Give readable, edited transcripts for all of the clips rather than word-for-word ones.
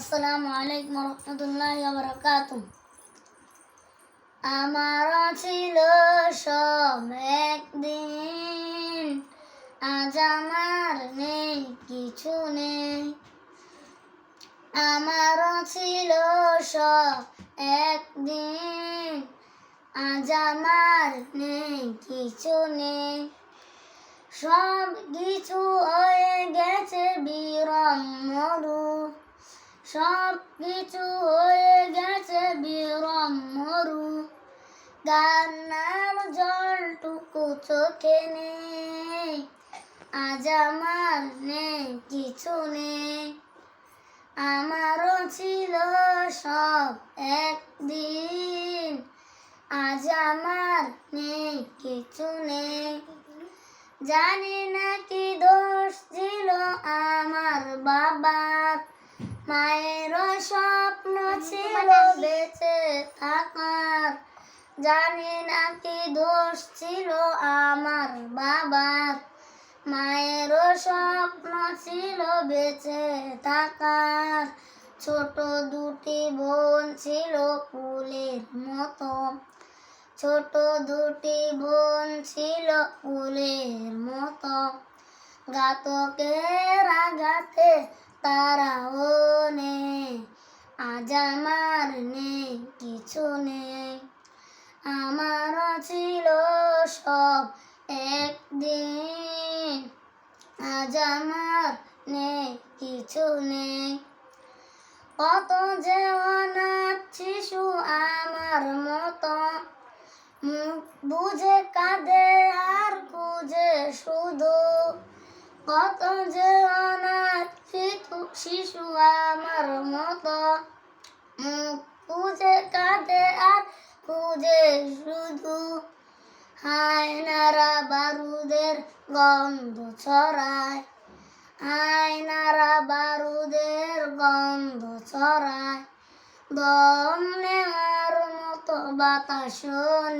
আসসালামু আলাইকুম রহমতুল্লাহি ওয়া বারাকাতুহু। আমারও ছিল সব একদিন, আজ আমার নেই, কিছু নেই। আমারও ছিল সব একদিন, আজ আমার নেই, কিছু নেই। সব কিছু হয়ে গেছে বিরম মরু, সব কিছু হয়ে গেছে বিরম মরু। কান্নার জলটুকু চোখে নেই, আজ আমার নেই, কিছু নেই। আমারও ছিল সব একদিন, আজ আমার নেই, কিছু নেই। জানি না কি দোষ ছিল আমার বাবার, মায়েরও স্বপ্ন ছিল বেঁচে থাকার। জানি না কি দোষ ছিল আমার বাবার, মায়েরও স্বপ্ন ছিল বেঁচে থাকার। ছোট দুটি বোন ছিল ফুলের মতো, ছোট দুটি বোন ছিল ফুলের মতো। ঘাতকের আঘাতে তারাও নেই, আজ আমার নেই, কিছু নেই। আমারও ছিল সব একদিন, আজ আমার নেই, কিছু নেই। কত যে অনাথ শিশু আমার মতো, মুখ বুঝে কাঁদে আর খুঁজে শুধু। কত যে অনাথ শিশু আমার মতো, মুখ বুঝে কাঁদে আর খুঁজে শুধু। হায়নারা বারুদের গন্ধ ছড়ায়, হায়নারা বারুদের গন্ধ ছড়ায়। দম নেওয়ার মতো বাতাস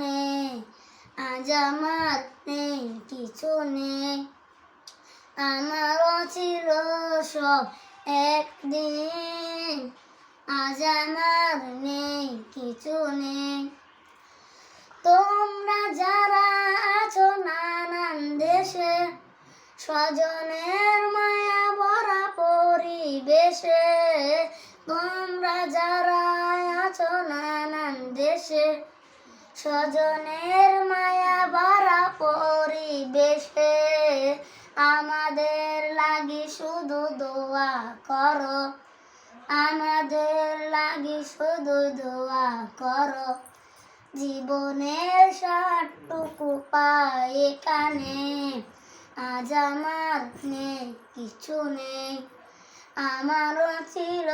নেই, আজ আমার নেই, কিছু নেই। আমারও ছিল সব একদিন, আজ আমার নেই, কিছু নেই। তোমরা যারা আছো নানান দেশে, স্বজনের মায়া ভরা পরিবেশে। তোমরা যারা আছো নানান দেশে, স্বজনের মায়া ভরা পরিবেশে। আমাদের লাগি শুধু দোয়া করো, আমাদের লাগি শুধু দোয়া করো। জীবনের সারটুকু পাই এখানে, আজ আমার নেই, কিছু নেই। আমারও ছিল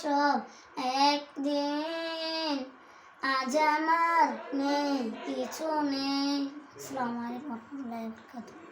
সব একদিন, আজ আমার নেই, কিছু নেই। আসসালামু আলাইকুম ওয়া রাহমাতুল্লাহি ওয়া বারাকাতুহু।